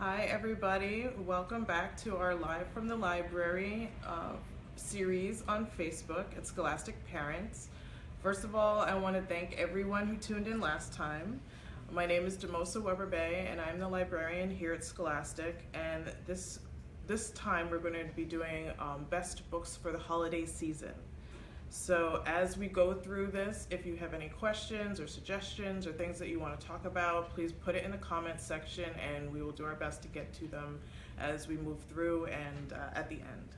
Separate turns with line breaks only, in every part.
Hi everybody, welcome back to our Live from the Library series on Facebook at Scholastic Parents. First of all, I want to thank everyone who tuned in last time. My name is Demosa Weber Bay and I'm the librarian here at Scholastic, and this time we're going to be doing best books for the holiday season. So as we go through this, if you have any questions or suggestions or things that you want to talk about, please put it in the comments section and we will do our best to get to them as we move through and at the end.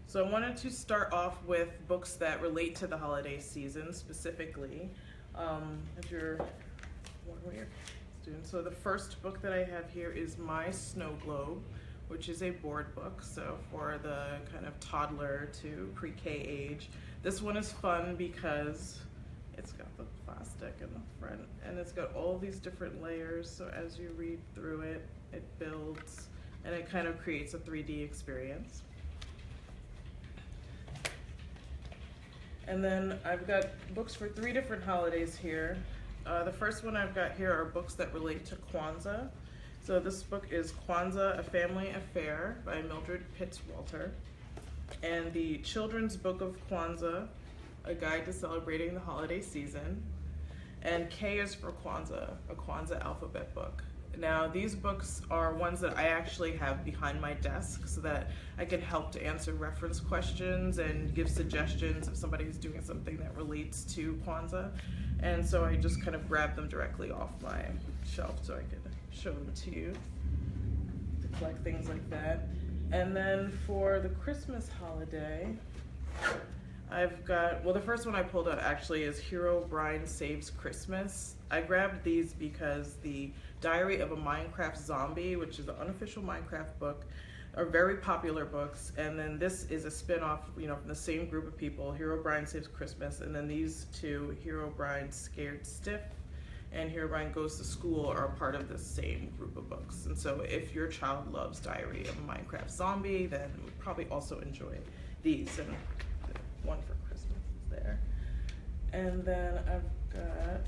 So I wanted to start off with books that relate to the holiday season specifically. If you're one of your students. So the first book that I have here is My Snow Globe, which is a board book, so for the kind of toddler to pre-K age. This one is fun because it's got the plastic in the front and it's got all these different layers, so as you read through it, it builds and it kind of creates a 3D experience. And then I've got books for 3 different holidays here. The first one I've got here are books that relate to Kwanzaa. So this book is Kwanzaa, A Family Affair by Mildred Pitts Walter. And the Children's Book of Kwanzaa, A Guide to Celebrating the Holiday Season. And K is for Kwanzaa, a Kwanzaa alphabet book. Now these books are ones that I actually have behind my desk so that I can help to answer reference questions and give suggestions if somebody is doing something that relates to Kwanzaa. And so I just kind of grab them directly off my shelf so I could show them to you to collect things like that. And then for the Christmas holiday, I've got, well, the first one I pulled out actually is Herobrine Saves Christmas. I grabbed these because the Diary of a Minecraft Zombie, which is an unofficial Minecraft book, are very popular books. And then this is a spin-off, from the same group of people, Herobrine Saves Christmas, and then these two, Herobrine Scared Stiff and Herobrine Goes to School, are part of the same group of books. And so if your child loves Diary of a Minecraft Zombie, then would probably also enjoy these. And the one for Christmas is there. And then I've got,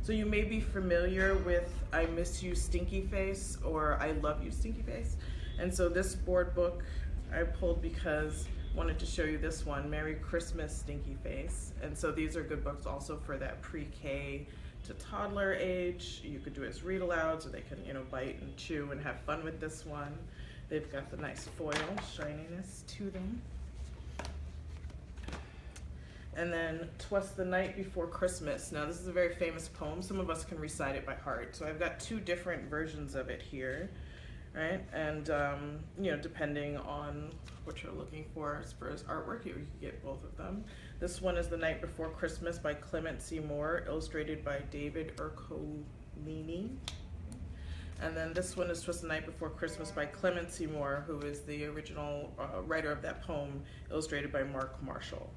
so you may be familiar with I Miss You Stinky Face or I Love You Stinky Face. And so this board book I pulled because I wanted to show you this one, Merry Christmas Stinky Face. And so these are good books also for that pre-K to toddler age. You could do it as read alouds, or they can, bite and chew and have fun with this one. They've got the nice foil shininess to them. And then 'Twas the Night Before Christmas. Now this is a very famous poem. Some of us can recite it by heart. So I've got 2 different versions of it here, right? And depending on what you're looking for as far as artwork, you can get both of them. This one is The Night Before Christmas by Clement C. Moore, illustrated by David Ercolini. And then this one is 'Twas the Night Before Christmas by Clement C. Moore, who is the original writer of that poem, illustrated by Mark Marshall.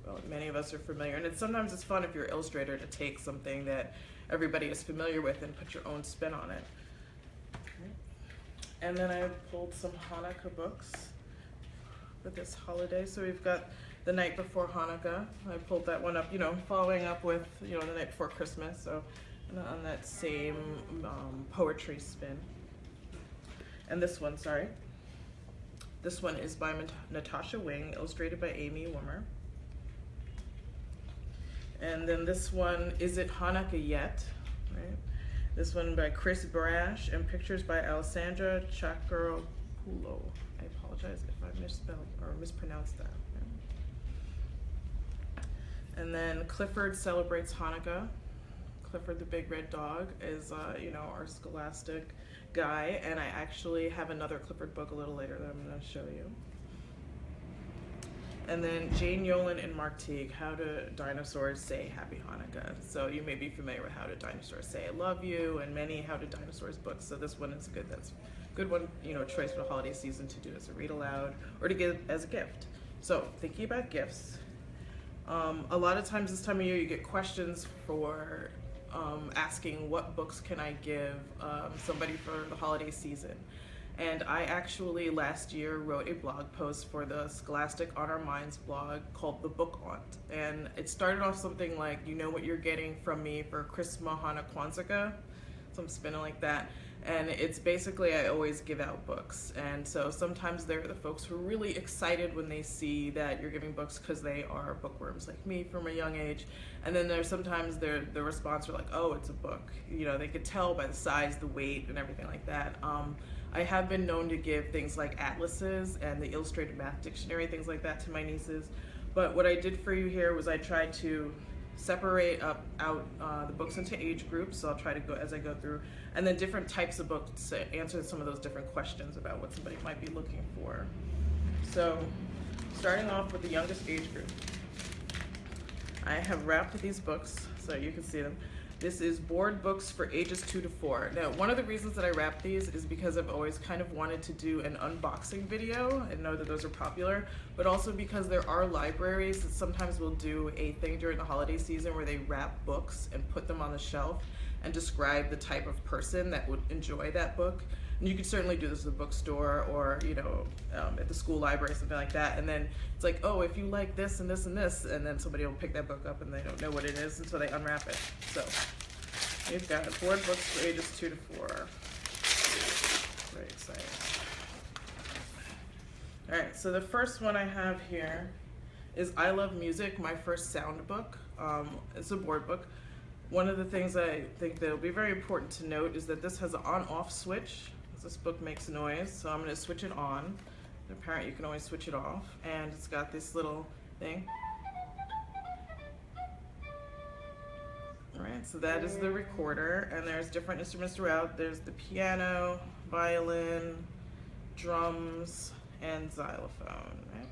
Well, many of us are familiar, and sometimes it's fun if you're an illustrator to take something that everybody is familiar with and put your own spin on it. And then I pulled some Hanukkah books for this holiday. So we've got The Night Before Hanukkah. I pulled that one up, following up with, The Night Before Christmas, so on that same poetry spin. And this one, this one is by Natasha Wing, illustrated by Amy Wimmer. And then this one, Is It Hanukkah Yet? Right? This one by Chris Barash and pictures by Alessandra Chacaropoulo. I apologize if I misspelled or mispronounced that. And then Clifford Celebrates Hanukkah. Clifford the Big Red Dog is, our Scholastic guy, and I actually have another Clifford book a little later that I'm going to show you. And then Jane Yolen and Mark Teague, How Do Dinosaurs Say Happy Hanukkah? So you may be familiar with How Do Dinosaurs Say I Love You, and many How Do Dinosaurs books. So this one is good. That's a good one, choice for the holiday season to do as a read aloud or to give as a gift. So thinking about gifts, a lot of times this time of year you get questions for asking what books can I give somebody for the holiday season. And I actually last year wrote a blog post for the Scholastic On Our Minds blog called The Book Aunt. And it started off something like, you know what you're getting from me for Christmas, Hanukkah, Kwanzaa. so I'm spinning like that. And it's basically, I always give out books. And so sometimes they're the folks who are really excited when they see that you're giving books because they are bookworms like me from a young age. And then there's sometimes the response are like, oh, it's a book. You know, they could tell by the size, the weight, and everything like that. I have been known to give things like atlases and the Illustrated Math Dictionary, things like that to my nieces. But what I did for you here was I tried to separate out the books into age groups, so I'll try to go as I go through, and then different types of books to answer some of those different questions about what somebody might be looking for. So starting off with the youngest age group, I have wrapped these books so you can see them. This is board books for ages 2 to 4. Now, one of the reasons that I wrap these is because I've always kind of wanted to do an unboxing video and know that those are popular, but also because there are libraries that sometimes will do a thing during the holiday season where they wrap books and put them on the shelf and describe the type of person that would enjoy that book. And you could certainly do this at a bookstore or, you know, at the school library, something like that. And then it's like, oh, if you like this and this and this, and then somebody will pick that book up and they don't know what it is until they unwrap it. So we've got board books for ages 2 to 4. Very exciting. All right, so the first one I have here is I Love Music, my first sound book. It's a board book. One of the things I think that will be very important to note is that this has an on-off switch. This book makes noise, so I'm going to switch it on. Apparently you can always switch it off, and it's got this little thing. All right, so that is the recorder, and there's different instruments throughout. There's the piano, violin, drums, and xylophone. Right?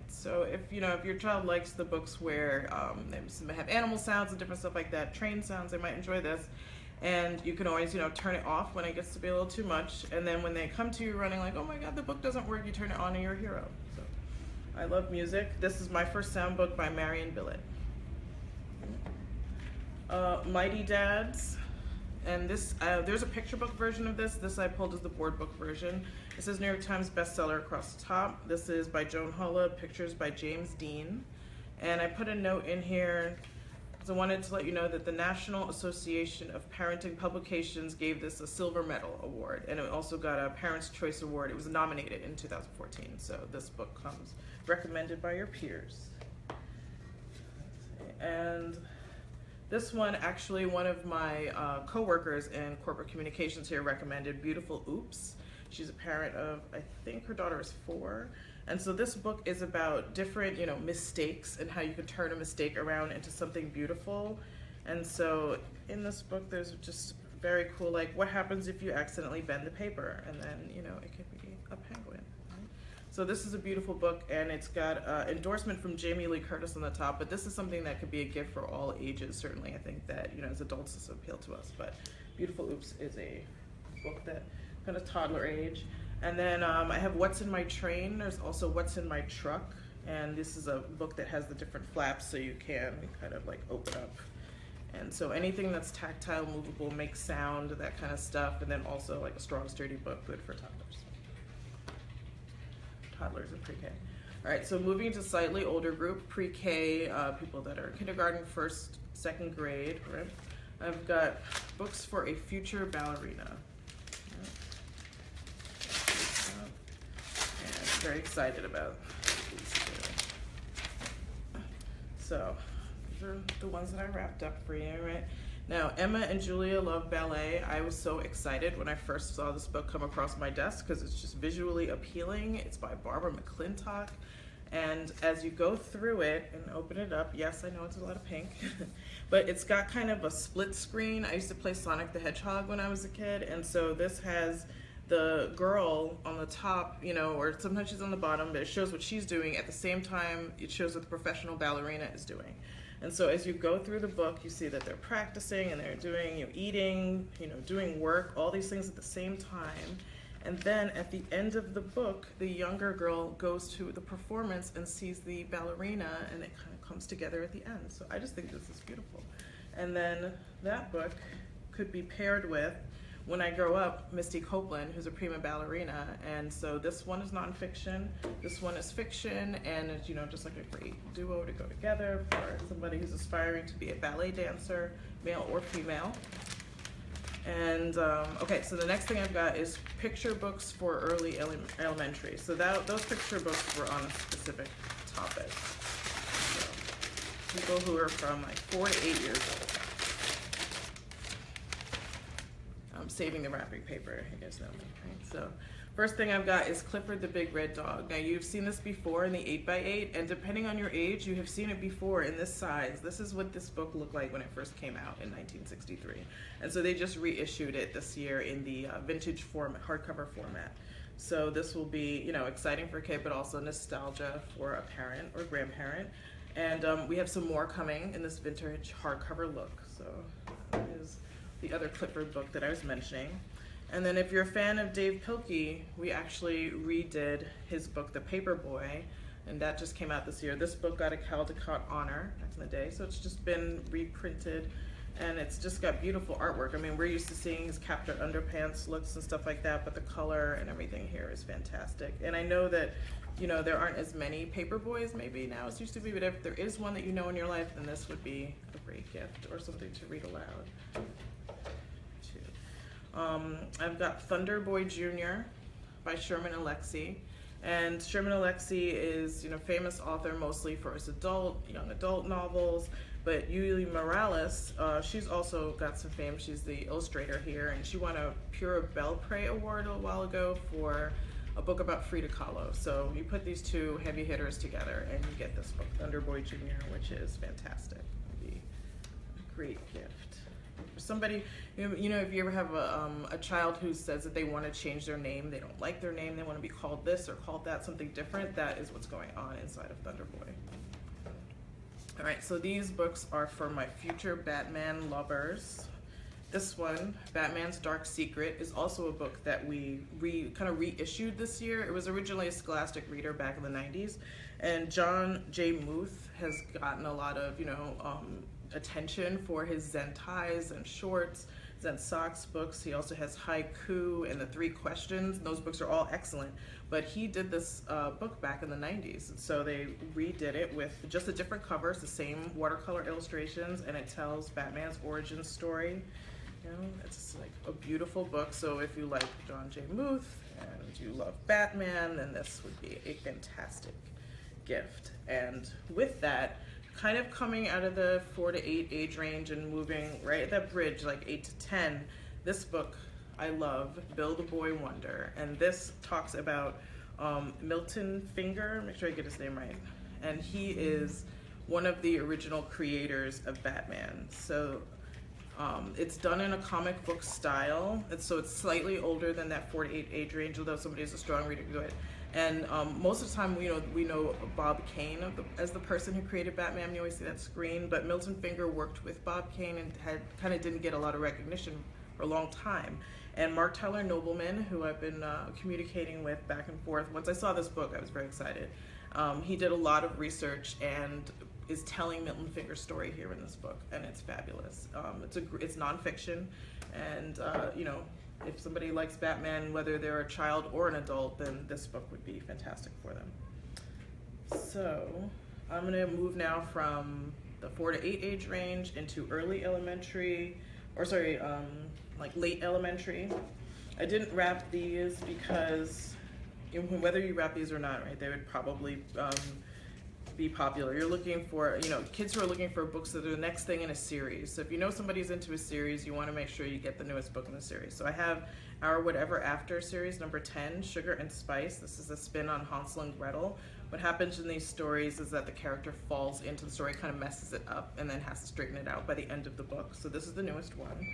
So if your child likes the books where they have animal sounds and different stuff like that, train sounds, they might enjoy this. And you can always turn it off when it gets to be a little too much. And then when they come to you running like, oh my God, the book doesn't work, you turn it on and you're a hero. So I Love Music. This is my first sound book by Marion Billett. Mighty Dads. And this, there's a picture book version of this. This I pulled as the board book version. It says New York Times bestseller across the top. This is by Joan Hulla, pictures by James Dean. And I put a note in here because I wanted to let you know that the National Association of Parenting Publications gave this a Silver Medal Award. And it also got a Parents' Choice Award. It was nominated in 2014. So this book comes recommended by your peers. And this one, actually, one of my co-workers in corporate communications here recommended, Beautiful Oops. She's a parent of, I think her daughter is 4. And so this book is about different, mistakes and how you can turn a mistake around into something beautiful. And so in this book, there's just very cool, like, what happens if you accidentally bend the paper? And then, it could be a penguin. So this is a beautiful book, and it's got endorsement from Jamie Lee Curtis on the top, but this is something that could be a gift for all ages. Certainly, I think that, as adults, this appeal to us, but Beautiful Oops is a book that kind of toddler age. And then I have What's in My Train. There's also What's in My Truck, and this is a book that has the different flaps so you can kind of like open up. And so anything that's tactile, movable, makes sound, that kind of stuff, and then also like a strong, sturdy book, good for toddlers and pre-K. All right, so moving to slightly older group, pre-K, people that are kindergarten, first, second grade, right? I've got books for a future ballerina. And I'm very excited about these two. So these are the ones that I wrapped up for you, right? Now, Emma and Julia Love Ballet. I was so excited when I first saw this book come across my desk because it's just visually appealing. It's by Barbara McClintock. And as you go through it and open it up, yes, I know it's a lot of pink, but it's got kind of a split screen. I used to play Sonic the Hedgehog when I was a kid, and so this has the girl on the top, or sometimes she's on the bottom, but it shows what she's doing. At the same time, it shows what the professional ballerina is doing. And so as you go through the book, you see that they're practicing and they're doing, eating, doing work, all these things at the same time. And then at the end of the book, the younger girl goes to the performance and sees the ballerina, and it kind of comes together at the end. So I just think this is beautiful. And then that book could be paired with when I grow up, Misty Copeland, who's a prima ballerina. And so this one is nonfiction, this one is fiction, and it's, you know, just like a great duo to go together for somebody who's aspiring to be a ballet dancer, male or female. And okay, so the next thing I've got is picture books for early elementary. So those picture books were on a specific topic. So people who are from like 4 to 8 years old. I'm saving the wrapping paper, you guys know me, right? So first thing I've got is Clifford the Big Red Dog. Now you've seen this before in the 8x8, and depending on your age, you have seen it before in this size. This is what this book looked like when it first came out in 1963. And so they just reissued it this year in the vintage format, hardcover format. So this will be, you know, exciting for a kid, but also nostalgia for a parent or grandparent. And we have some more coming in this vintage hardcover look. So that is the other Clifford book that I was mentioning. And then if you're a fan of Dave Pilkey, we actually redid his book, The Paperboy, and that just came out this year. This book got a Caldecott honor back in the day, so it's just been reprinted, and it's just got beautiful artwork. I mean, we're used to seeing his Captain Underpants looks and stuff like that, but the color and everything here is fantastic. And I know that, you know, there aren't as many Paperboys maybe now as used to be, but if there is one that you know in your life, then this would be a great gift or something to read aloud. I've got Thunder Boy Jr. by Sherman Alexie. And Sherman Alexie is, you know, famous author mostly for his young adult novels, but Yuli Morales, she's also got some fame. She's the illustrator here, and she won a Pura Belpré Award a while ago for a book about Frida Kahlo. So you put these two heavy hitters together and you get this book, Thunder Boy Jr., which is fantastic. It'd be a great gift. For somebody, you know, if you ever have a child who says that they want to change their name, they don't like their name, they want to be called this or called that, something different, that is what's going on inside of Thunder Boy. All right, so these books are for my future Batman lovers. This one, Batman's Dark Secret, is also a book that we kind of reissued this year. It was originally a Scholastic Reader back in the 90s, and John J. Muth has gotten a lot of, you know, attention for his Zen ties and shorts, Zen socks books. He also has Haiku and the 3 Questions. Those books are all excellent, but he did this book back in the 90s, and so they redid it with just a different cover. It's the same watercolor illustrations, and it tells Batman's origin story. You know, it's like a beautiful book. So if you like John J. Muth and you love Batman, then this would be a fantastic gift. And with that, kind of coming out of the 4 to 8 age range and moving right at that bridge, like 8 to 10, this book I love, Bill the Boy Wonder. And this talks about Milton Finger, make sure I get his name right. And he is one of the original creators of Batman. So it's done in a comic book style. So it's slightly older than that 4 to 8 age range, although somebody is a strong reader can do it. And most of the time, we know Bob Kane as the person who created Batman. You always see that screen, but Milton Finger worked with Bob Kane and didn't get a lot of recognition for a long time. And Mark Tyler Nobleman, who I've been communicating with back and forth, once I saw this book, I was very excited. He did a lot of research and is telling Milton Finger's story here in this book, and it's fabulous. It's nonfiction, and you know, if somebody likes Batman, whether they're a child or an adult, then this book would be fantastic for them. So I'm gonna move now from the 4 to 8 age range into early elementary, or sorry, like late elementary. I didn't wrap these because whether you wrap these or not, right, they would probably be popular. You're looking for, you know, kids who are looking for books that are the next thing in a series. So if you know somebody's into a series, you want to make sure you get the newest book in the series. So I have our Whatever After series, number 10, Sugar and Spice. This is a spin on Hansel and Gretel. What happens in these stories is that the character falls into the story, kind of messes it up, and then has to straighten it out by the end of the book. So this is the newest one.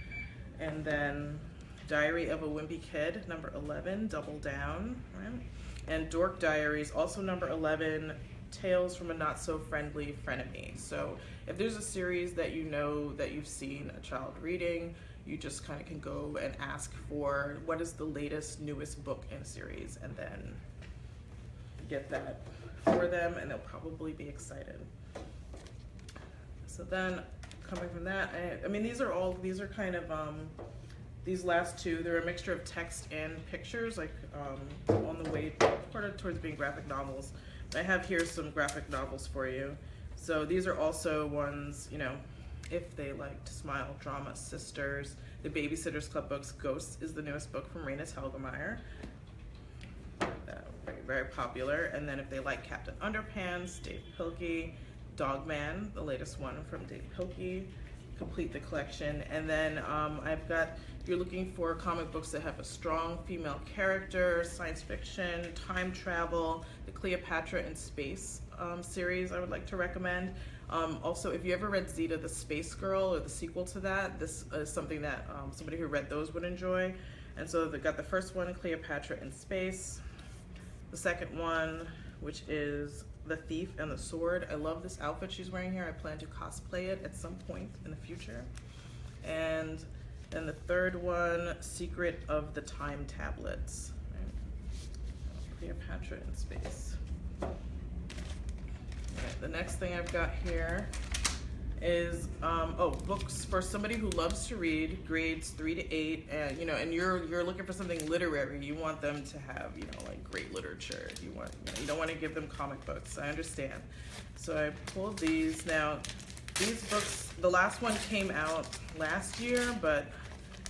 And then Diary of a Wimpy Kid, number 11, Double Down, right? And Dork Diaries, also number 11, Tales from a Not So Friendly Frenemy. So if there's a series that you know that you've seen a child reading, you just kind of can go and ask for what is the latest, newest book in a series, and then get that for them, and they'll probably be excited. So then, coming from that, I mean, these are kind of these last two, they're a mixture of text and pictures, like on the way towards being graphic novels. I have here some graphic novels for you. So these are also ones, you know, if they like to smile, drama, Sisters, the Babysitters Club books. Ghosts is the newest book from Raina Telgemeier. Very, very popular. And then if they like Captain Underpants, Dave Pilkey, Dogman, the latest one from Dave Pilkey, complete the collection. And then I've got, if you're looking for comic books that have a strong female character, science fiction, time travel, the Cleopatra in Space series I would like to recommend. Also, if you ever read Zeta the Space Girl, or the sequel to that, this is something that somebody who read those would enjoy. And so they've got the first one, Cleopatra in Space. The second one, which is The Thief and the Sword. I love this outfit she's wearing here. I plan to cosplay it at some point in the future. And then the third one, Secret of the Time Tablets. Right. Cleopatra in Space. Right, the next thing I've got here is books for somebody who loves to read, grades 3 to 8, and and you're looking for something literary. You want them to have like great literature. You don't want to give them comic books. I understand. So I pulled these. Now these books, the last one came out last year, but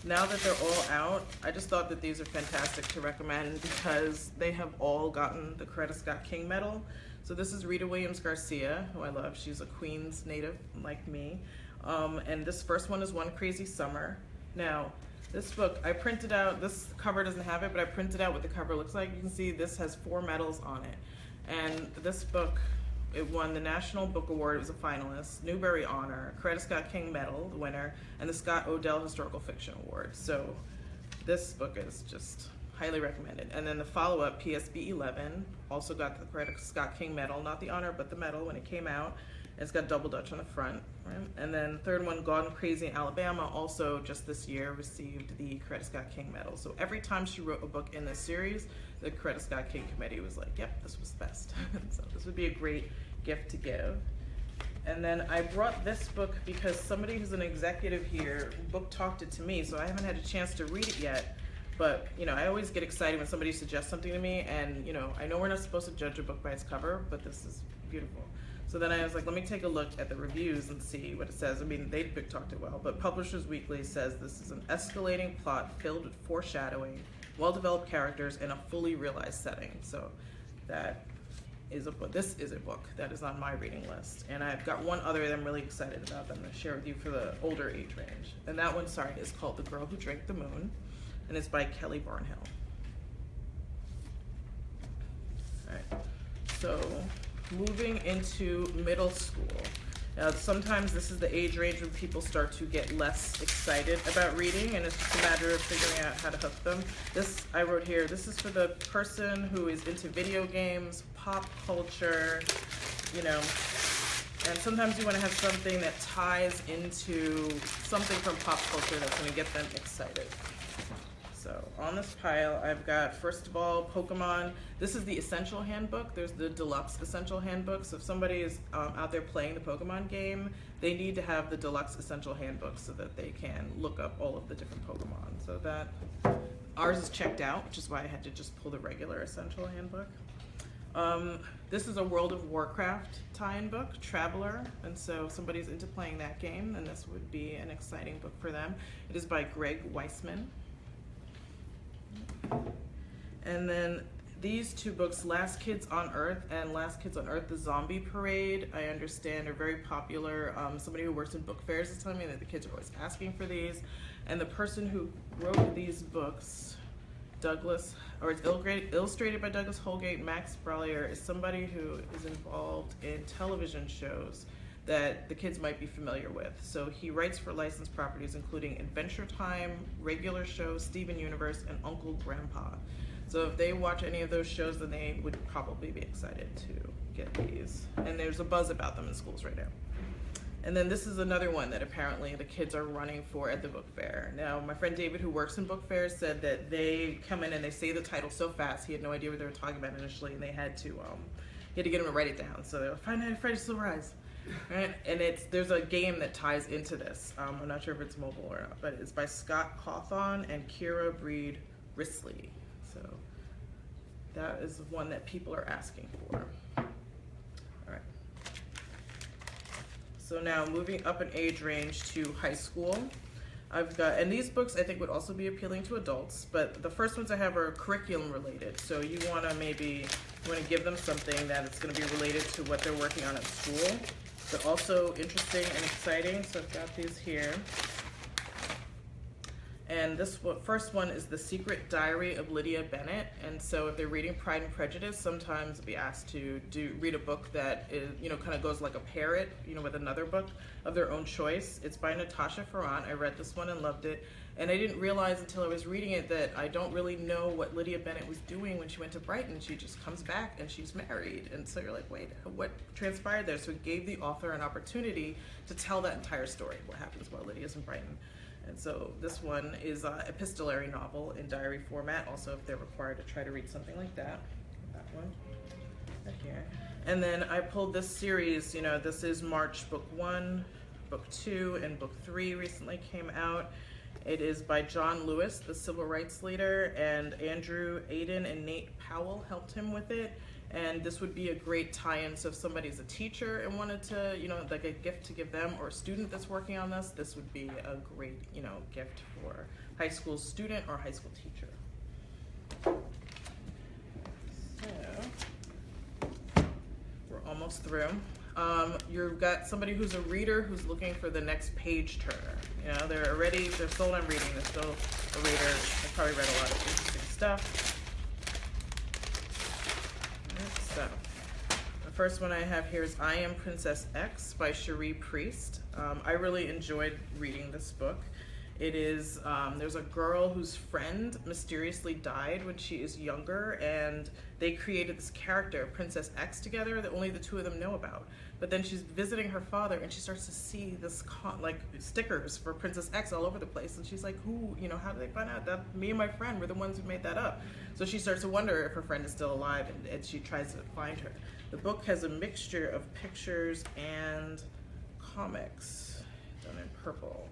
now that they're all out, I just thought that these are fantastic to recommend because they have all gotten the Coretta Scott King Medal. So this is Rita Williams Garcia, who I love. She's a Queens native like me. And this first one is One Crazy Summer. Now, this book, I printed out, this cover doesn't have it, but I printed out what the cover looks like. You can see this has 4 medals on it. And this book, it won the National Book Award. It was a finalist, Newbery Honor, Coretta Scott King Medal, the winner, and the Scott Odell Historical Fiction Award. So this book is just highly recommended. And then the follow-up, PSB 11, also got the Coretta Scott King Medal, not the honor, but the medal when it came out. It's got double Dutch on the front, right? And then third one, Gone Crazy in Alabama, also just this year received the Coretta Scott King Medal. So every time she wrote a book in this series, the Coretta Scott King Committee was like, yep, this was the best. So this would be a great gift to give. And then I brought this book because somebody who's an executive here book talked it to me, so I haven't had a chance to read it yet. But I always get excited when somebody suggests something to me, and I know we're not supposed to judge a book by its cover, but this is beautiful. So then I was like, let me take a look at the reviews and see what it says. I mean, they book talked it well, but Publishers Weekly says this is an escalating plot filled with foreshadowing, well-developed characters, and a fully realized setting. So that is a book. This is a book that is on my reading list, and I've got one other that I'm really excited about that I'm going to share with you for the older age range. And that one, sorry, is called The Girl Who Drank the Moon, and it's by Kelly Barnhill. All right, so moving into middle school. Now, sometimes this is the age range when people start to get less excited about reading, and it's just a matter of figuring out how to hook them. This, I wrote here, this is for the person who is into video games, pop culture, and sometimes you want to have something that ties into something from pop culture that's going to get them excited. So on this pile, I've got, first of all, Pokemon. This is the Essential Handbook. There's the Deluxe Essential Handbook. So if somebody is out there playing the Pokemon game, they need to have the Deluxe Essential Handbook so that they can look up all of the different Pokemon. So that, ours is checked out, which is why I had to just pull the regular Essential Handbook. This is a World of Warcraft tie-in book, Traveler, and so if somebody's into playing that game, then this would be an exciting book for them. It is by Greg Weisman. And then these two books, Last Kids on Earth and Last Kids on Earth, The Zombie Parade, I understand are very popular. Somebody who works in book fairs is telling me that the kids are always asking for these. And the person who wrote these books, it's illustrated by Douglas Holgate. Max Brallier is somebody who is involved in television shows that the kids might be familiar with. So he writes for licensed properties including Adventure Time, Regular Show, Steven Universe, and Uncle Grandpa. So if they watch any of those shows, then they would probably be excited to get these. And there's a buzz about them in schools right now. And then this is another one that apparently the kids are running for at the book fair. Now, my friend David, who works in book fairs, said that they come in and they say the title so fast, he had no idea what they were talking about initially, and they had to get him to write it down. So they were Five Nights at Freddy's Silver Eyes. Right? And there's a game that ties into this. I'm not sure if it's mobile or not, but it's by Scott Cawthon and Kira Breed Risley. So that is one that people are asking for. All right. So now moving up an age range to high school. I've got, and these books I think would also be appealing to adults, but the first ones I have are curriculum related. So you want to give them something that it's going to be related to what they're working on at school, but also interesting and exciting. So I've got these here. And this first one is The Secret Diary of Lydia Bennet. And so if they're reading Pride and Prejudice, sometimes be asked to read a book that is, kind of goes like a parrot, with another book of their own choice. It's by Natasha Ferrant. I read this one and loved it. And I didn't realize until I was reading it that I don't really know what Lydia Bennet was doing when she went to Brighton. She just comes back and she's married. And so you're like, wait, what transpired there? So it gave the author an opportunity to tell that entire story, what happens while Lydia's in Brighton. And so this one is an epistolary novel in diary format, also if they're required to try to read something like that. That one, right here. And then I pulled this series, this is March Book 1, Book 2, and Book 3 recently came out. It is by John Lewis, the civil rights leader, and Andrew Aiden and Nate Powell helped him with it. And this would be a great tie-in, so if somebody's a teacher and wanted to, like a gift to give them, or a student that's working on this would be a great, gift for high school student or high school teacher. So, we're almost through. You've got somebody who's a reader who's looking for the next page turner. They're sold on reading, they're still a reader. They've probably read a lot of interesting stuff. So, the first one I have here is I Am Princess X by Cherie Priest. I really enjoyed reading this book. It is, there's a girl whose friend mysteriously died when she is younger, and they created this character, Princess X, together that only the two of them know about. But then she's visiting her father, and she starts to see this, stickers for Princess X all over the place, and she's like, how did they find out that me and my friend were the ones who made that up? So she starts to wonder if her friend is still alive, and she tries to find her. The book has a mixture of pictures and comics done in purple.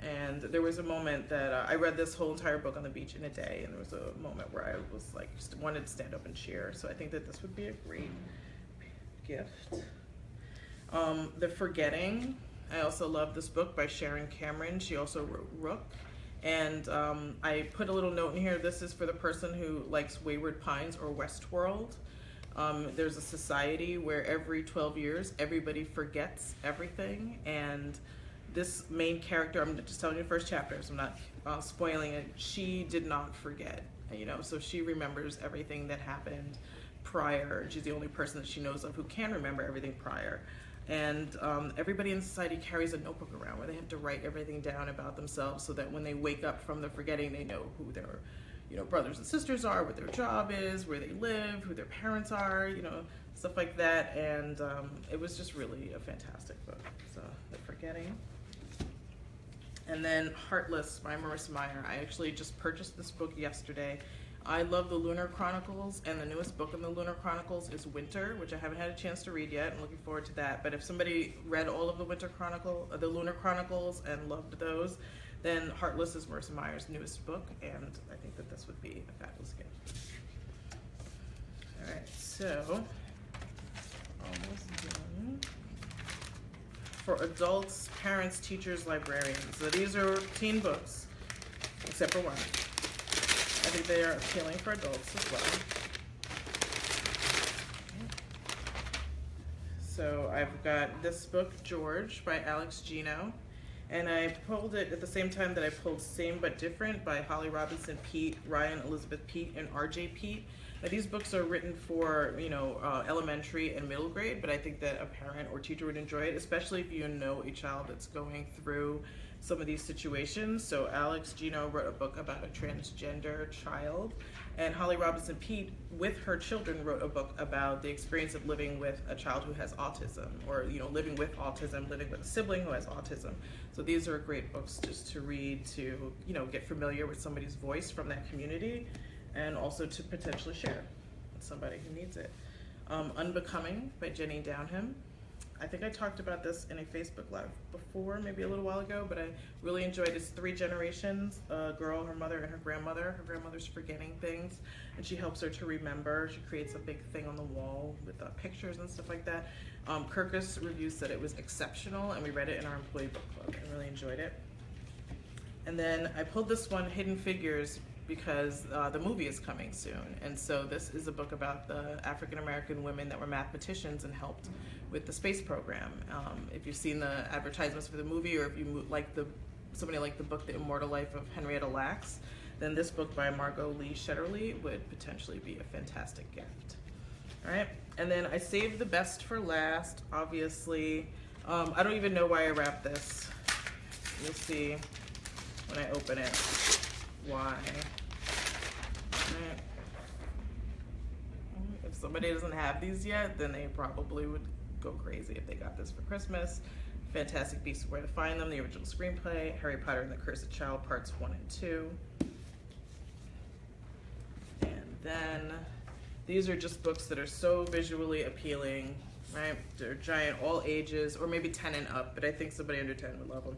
And there was a moment that I read this whole entire book on the beach in a day, and there was a moment where I was like, just wanted to stand up and cheer. So I think that this would be a great gift. The Forgetting. I also love this book by Sharon Cameron. She also wrote Rook. And I put a little note in here. This is for the person who likes Wayward Pines or Westworld. There's a society where every 12 years, everybody forgets everything. And this main character, I'm just telling you the first chapter, so I'm not spoiling it, she did not forget, so she remembers everything that happened prior. She's the only person that she knows of who can remember everything prior. And everybody in society carries a notebook around where they have to write everything down about themselves so that when they wake up from the forgetting, they know who their brothers and sisters are, what their job is, where they live, who their parents are, stuff like that. And it was just really a fantastic book. So, The Forgetting. And then Heartless by Marissa Meyer. I actually just purchased this book yesterday. I love the Lunar Chronicles, and the newest book in the Lunar Chronicles is Winter, which I haven't had a chance to read yet. I'm looking forward to that. But if somebody read all of the the Lunar Chronicles and loved those, then Heartless is Marissa Meyer's newest book, and I think that this would be a fabulous gift. All right, so almost done. For adults, parents, teachers, librarians. So these are teen books, except for one. I think they are appealing for adults as well. So I've got this book, George, by Alex Gino. And I pulled it at the same time that I pulled Same But Different by Holly Robinson Peete, Ryan Elizabeth Peete, and RJ Peete. Now, these books are written for, elementary and middle grade, but I think that a parent or teacher would enjoy it, especially if you know a child that's going through some of these situations. So Alex Gino wrote a book about a transgender child, and Holly Robinson Peete, with her children, wrote a book about the experience of living with a child who has autism, or living with autism, living with a sibling who has autism. So these are great books just to read, to get familiar with somebody's voice from that community, and also to potentially share with somebody who needs it. Unbecoming by Jenny Downham. I think I talked about this in a Facebook Live before, maybe a little while ago, but I really enjoyed it. It's 3 generations, a girl, her mother, and her grandmother. Her grandmother's forgetting things, and she helps her to remember. She creates a big thing on the wall with pictures and stuff like that. Kirkus reviews said it was exceptional, and we read it in our employee book club and really enjoyed it. And then I pulled this one, Hidden Figures, because the movie is coming soon. And so this is a book about the African-American women that were mathematicians and helped with the space program. If you've seen the advertisements for the movie, or if you somebody liked the book The Immortal Life of Henrietta Lacks, then this book by Margot Lee Shetterly would potentially be a fantastic gift. All right, and then I saved the best for last, obviously. I don't even know why I wrapped this. You'll see when I open it why. Right. If somebody doesn't have these yet, then they probably would go crazy if they got this for Christmas. Fantastic Beasts: Where to Find Them, the original screenplay, Harry Potter and the Cursed Child, parts 1 and 2. And then these are just books that are so visually appealing, right? They're giant, all ages, or maybe 10 and up, but I think somebody under 10 would love them.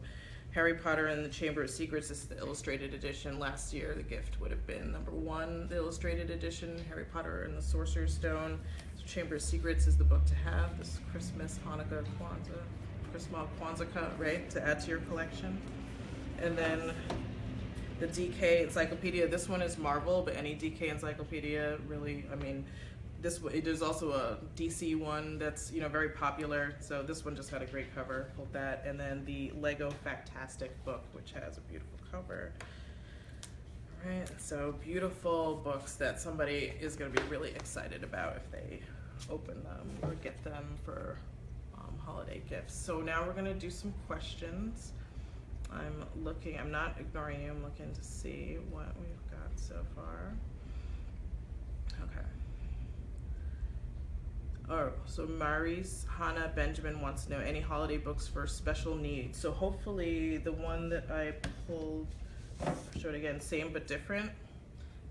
Harry Potter and the Chamber of Secrets, this is the illustrated edition. Last year, the gift would have been number 1, the illustrated edition, Harry Potter and the Sorcerer's Stone. So Chamber of Secrets is the book to have this Christmas, Hanukkah, Kwanzaa, right, to add to your collection. And then the DK Encyclopedia, this one is Marvel, but any DK Encyclopedia, really, I mean, there's also a DC one that's, very popular. So this one just had a great cover. Hold that. And then the Lego Factastic book, which has a beautiful cover. All right. So beautiful books that somebody is going to be really excited about if they open them or get them for holiday gifts. So now we're going to do some questions. I'm not ignoring you. I'm looking to see what we've got so far. Okay. Oh, so Maurice Hannah Benjamin wants to know any holiday books for special needs. So hopefully the one that I pulled, I'll show it again, Same But Different,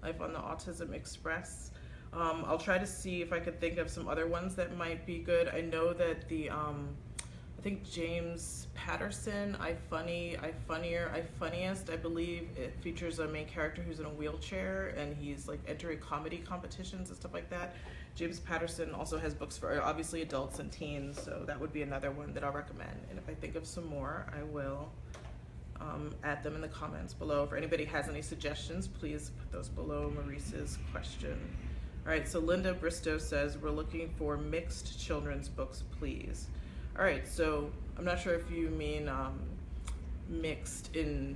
Life on the Autism Express. I'll try to see if I could think of some other ones that might be good. I know that I think James Patterson, I Funniest, I believe it features a main character who's in a wheelchair and he's like entering comedy competitions and stuff like that. James Patterson also has books for obviously adults and teens, so that would be another one that I'll recommend. And if I think of some more, I will add them in the comments below. If anybody has any suggestions, please put those below Maurice's question. All right, so Linda Bristow says, we're looking for mixed children's books, please. All right, so I'm not sure if you mean mixed in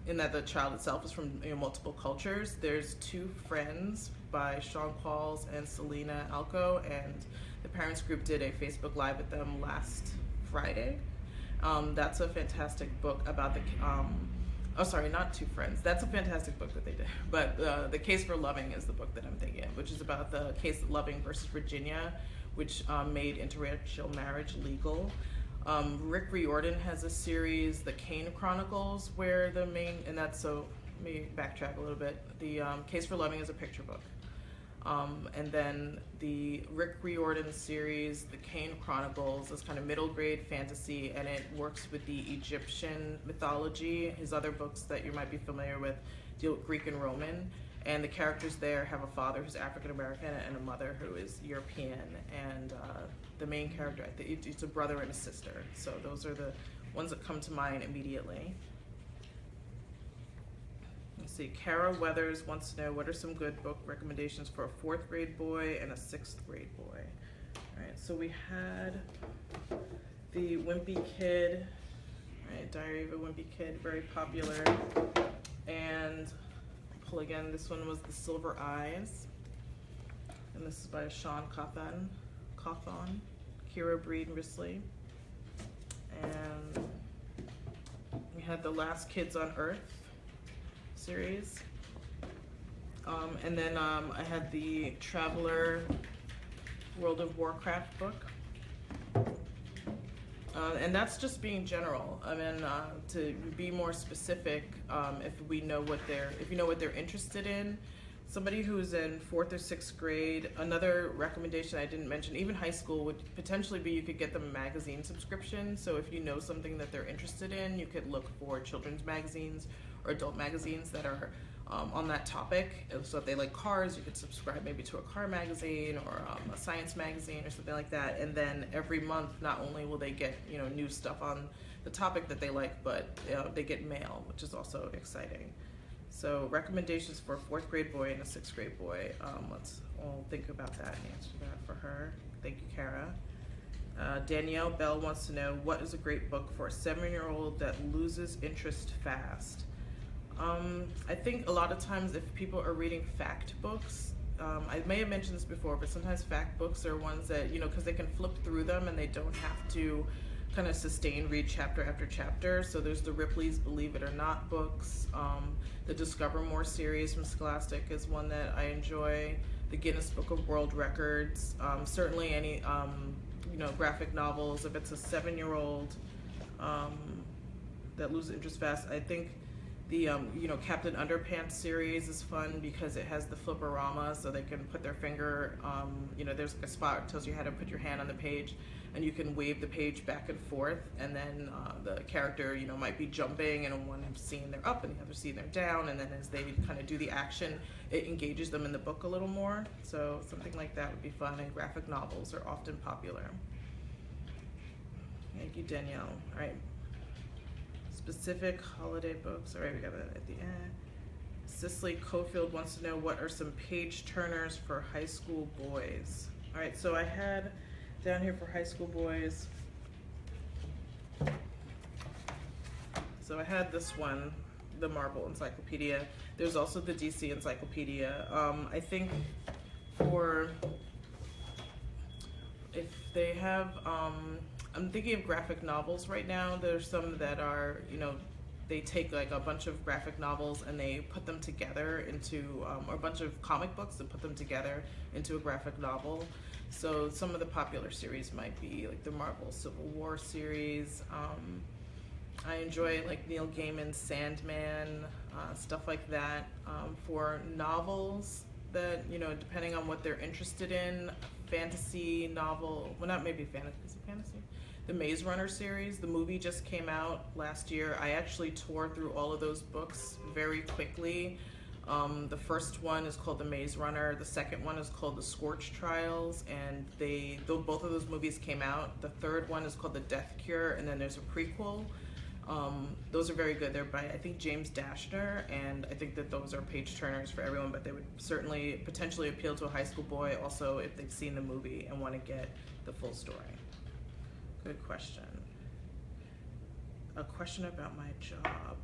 that the child itself is from multiple cultures. There's Two Friends by Sean Pauls and Selena Alco, and the parents group did a Facebook Live with them last Friday. That's a fantastic book about the, oh sorry, not Two Friends. That's a fantastic book that they did. But The Case for Loving is the book that I'm thinking of, which is about the case of Loving versus Virginia, which made interracial marriage legal. Rick Riordan has a series, The Kane Chronicles, where the main, and that's, so let me backtrack a little bit. The Case for Loving is a picture book. And then the Rick Riordan series, The Kane Chronicles, is kind of middle grade fantasy, and it works with the Egyptian mythology. His other books that you might be familiar with deal with Greek and Roman, and the characters there have a father who's African American and a mother who is European, and the main character, I think it's a brother and a sister. So those are the ones that come to mind immediately. Let's see, Kara Weathers wants to know what are some good book recommendations for a 4th grade boy and a 6th grade boy. All right, so we had the Wimpy Kid, right, Diary of a Wimpy Kid, very popular. And pull again, this one was The Silver Eyes, and this is by Sean Cawthon, Kira Breed Risley. And we had The Last Kids on Earth series. And then I had the Traveler World of Warcraft book. And that's just being general. I mean, to be more specific, if you know what they're interested in. somebody who's in 4th or 6th grade, another recommendation I didn't mention, even high school, would potentially be you could get them a magazine subscription. So if you know something that they're interested in, you could look for children's magazines or adult magazines that are on that topic. So if they like cars, you could subscribe maybe to a car magazine or a science magazine or something like that. And then every month, not only will they get new stuff on the topic that they like, but they get mail, which is also exciting. So recommendations for a 4th grade boy and a 6th grade boy. Let's all think about that and answer that for her. Thank you, Kara. Danielle Bell wants to know, what is a great book for a 7-year-old that loses interest fast? I think a lot of times if people are reading fact books, I may have mentioned this before, but sometimes fact books are ones that, because they can flip through them and they don't have to kind of sustain read chapter after chapter. So there's the Ripley's Believe It or Not books. The Discover More series from Scholastic is one that I enjoy. The Guinness Book of World Records. Certainly any graphic novels. If it's a 7-year-old that loses interest fast, I think the Captain Underpants series is fun because it has the flipperama, so they can put their finger, there's a spot that tells you how to put your hand on the page, and you can wave the page back and forth, and then the character might be jumping, and in one scene they're up and the other scene they're down, and then as they kind of do the action, it engages them in the book a little more. So something like that would be fun, and graphic novels are often popular. Thank you, Danielle. All right. Specific holiday books. All right, we got it at the end. Cicely Cofield wants to know, what are some page turners for high school boys? All right, so I had down here for high school boys. So I had this one, the Marvel Encyclopedia. There's also the DC Encyclopedia. I think for, if they have, I'm thinking of graphic novels right now. There's some that are, they take like a bunch of graphic novels and they put them together into, or a bunch of comic books and put them together into a graphic novel. So some of the popular series might be like the Marvel Civil War series. I enjoy like Neil Gaiman's Sandman, stuff like that. For novels that, depending on what they're interested in, fantasy novel, well, not maybe fantasy, is it fantasy? The Maze Runner series, the movie just came out last year. I actually tore through all of those books very quickly. The first one is called The Maze Runner. The second one is called The Scorch Trials, and both of those movies came out. The third one is called The Death Cure, and then there's a prequel. Those are very good. They're by, I think, James Dashner, and I think that those are page turners for everyone, but they would certainly potentially appeal to a high school boy also if they've seen the movie and want to get the full story. Good question. A question about my job.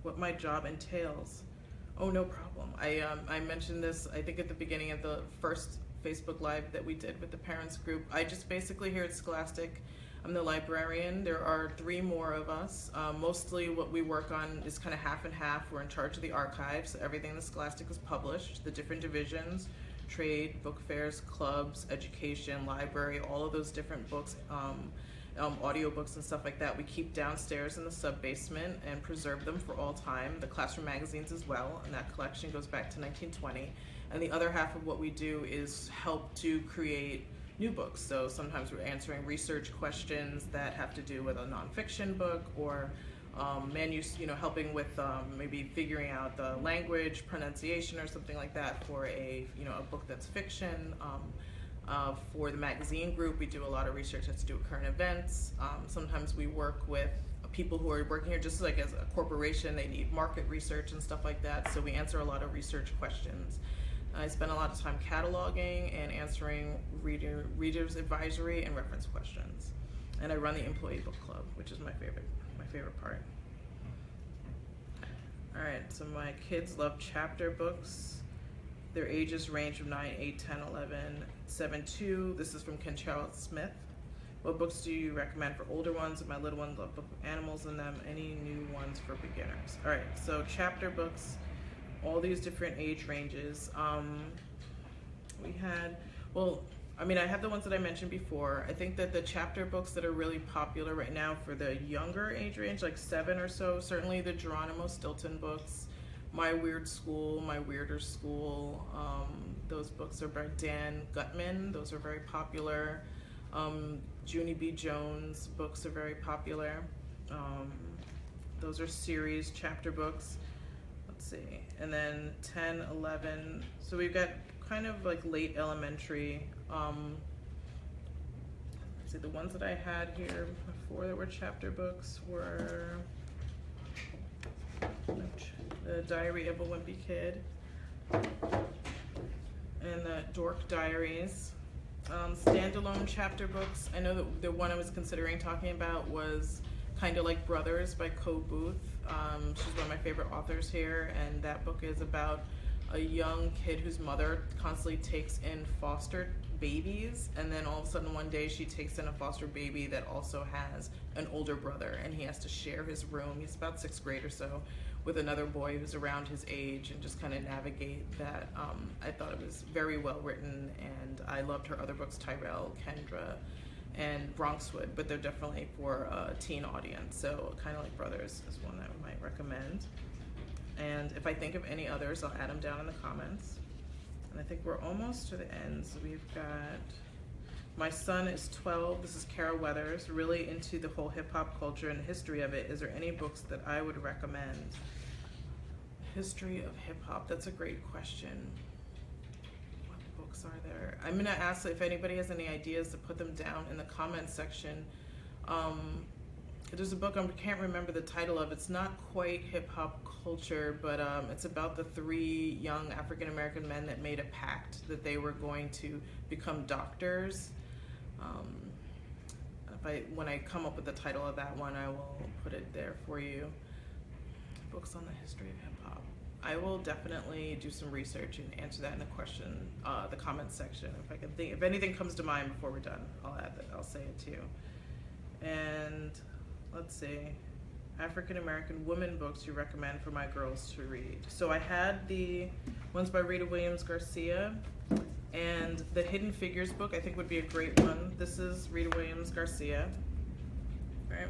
What my job entails. Oh, no problem. I mentioned this, I think, at the beginning of the first Facebook Live that we did with the parents group. I just basically, here at Scholastic, I'm the librarian. There are 3 more of us. Mostly what we work on is kind of half and half. We're in charge of the archives. So everything in the Scholastic is published, the different divisions, trade, book fairs, clubs, education, library, all of those different books, audiobooks and stuff like that. We keep downstairs in the sub-basement and preserve them for all time. The classroom magazines as well, and that collection goes back to 1920. And the other half of what we do is help to create new books. So sometimes we're answering research questions that have to do with a nonfiction book, or helping with maybe figuring out the language, pronunciation, or something like that for a book that's fiction. For the magazine group, we do a lot of research that has to do with current events. Sometimes we work with people who are working here just like as a corporation. They need market research and stuff like that, so we answer a lot of research questions. I spend a lot of time cataloging and answering readers advisory and reference questions. And I run the employee book club, which is my favorite part. All right, so my kids love chapter books. Their ages range from 9, 8, 10, 11, 7, 2. This is from Ken Charles Smith. What books do you recommend for older ones? My little ones love books with animals in them. Any new ones for beginners? All right, so chapter books, all these different age ranges. I have the ones that I mentioned before. I think that the chapter books that are really popular right now for the younger age range, like 7 or so, certainly the Geronimo Stilton books, My Weird School, My Weirder School. Those books are by Dan Gutman. Those are very popular. Junie B. Jones books are very popular. Those are series chapter books. Let's see. And then 10, 11. So we've got kind of like late elementary. Let's see, the ones that I had here before that were chapter books were the Diary of a Wimpy Kid and the Dork Diaries. Standalone chapter books. I know that the one I was considering talking about was Kind of Like Brothers by Co Booth. She's one of my favorite authors here, and that book is about a young kid whose mother constantly takes in foster babies, and then all of a sudden one day she takes in a foster baby that also has an older brother, and he has to share his room. He's about 6th grade or so, with another boy who's around his age, and just kind of navigate that. I thought it was very well written, and I loved her other books, Tyrell, Kendra, and Bronxwood, but they're definitely for a teen audience. So Kind of Like Brothers is one that I might recommend. And if I think of any others, I'll add them down in the comments. And I think we're almost to the end. So we've got My Son is 12. This is Kara Weathers, really into the whole hip hop culture and the history of it. Is there any books that I would recommend? History of hip hop, that's a great question. What books are there? I'm gonna ask if anybody has any ideas to put them down in the comments section. There's a book, I can't remember the title of. It's not quite hip hop culture, but it's about the 3 young African American men that made a pact that they were going to become doctors. When I come up with the title of that one, I will put it there for you. Books on the history of hip hop. I will definitely do some research and answer that in the comments section. If I can think, if anything comes to mind before we're done, I'll add that. I'll say it too. And let's see, African American women books you recommend for my girls to read. So I had the ones by Rita Williams Garcia, and the Hidden Figures book I think would be a great one. This is Rita Williams Garcia, right?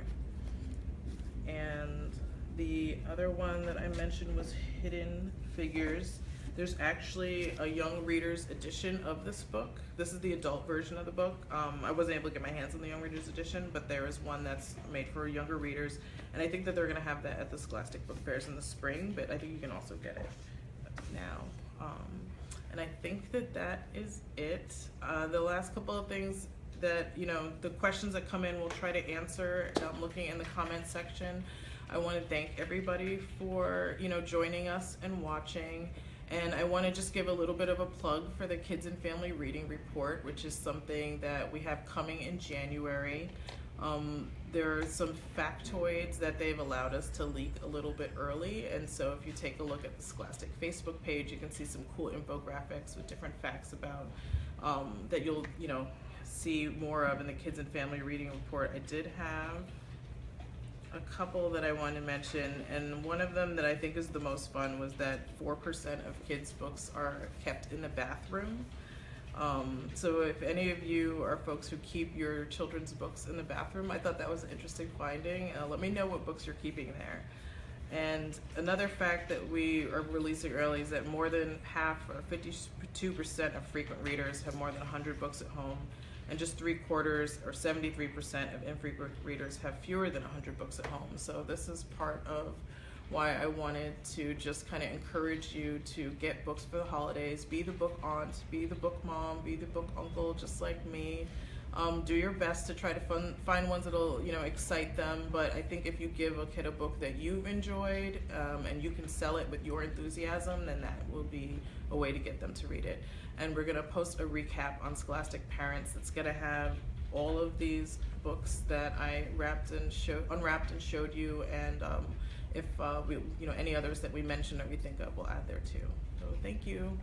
And the other one that I mentioned was Hidden Figures. There's actually a young reader's edition of this book. This is the adult version of the book. I wasn't able to get my hands on the young reader's edition, but there is one that's made for younger readers, and I think that they're gonna have that at the Scholastic Book Fairs in the spring, but I think you can also get it now. And I think that that is it. The last couple of things that, the questions that come in, we'll try to answer looking in the comment section. I want to thank everybody for, joining us and watching. And I want to just give a little bit of a plug for the Kids and Family Reading Report, which is something that we have coming in January. There are some factoids that they've allowed us to leak a little bit early, and so if you take a look at the Scholastic Facebook page, you can see some cool infographics with different facts about that you'll see more of in the Kids and Family Reading Report. I did have a couple that I wanted to mention, and one of them that I think is the most fun was that 4% of kids' books are kept in the bathroom. So if any of you are folks who keep your children's books in the bathroom, I thought that was an interesting finding. Let me know what books you're keeping there. And another fact that we are releasing early is that more than half, or 52% of frequent readers have more than 100 books at home, and just 3/4, or 73% of infrequent readers have fewer than 100 books at home. So this is part of why I wanted to just kind of encourage you to get books for the holidays. Be the book aunt, be the book mom, be the book uncle, just like me. Do your best to try to find ones that'll excite them. But I think if you give a kid a book that you've enjoyed and you can sell it with your enthusiasm, then that will be a way to get them to read it. And we're gonna post a recap on Scholastic Parents that's gonna have all of these books that I unwrapped and showed you, and if any others that we mentioned or we think of, we'll add there too. So thank you.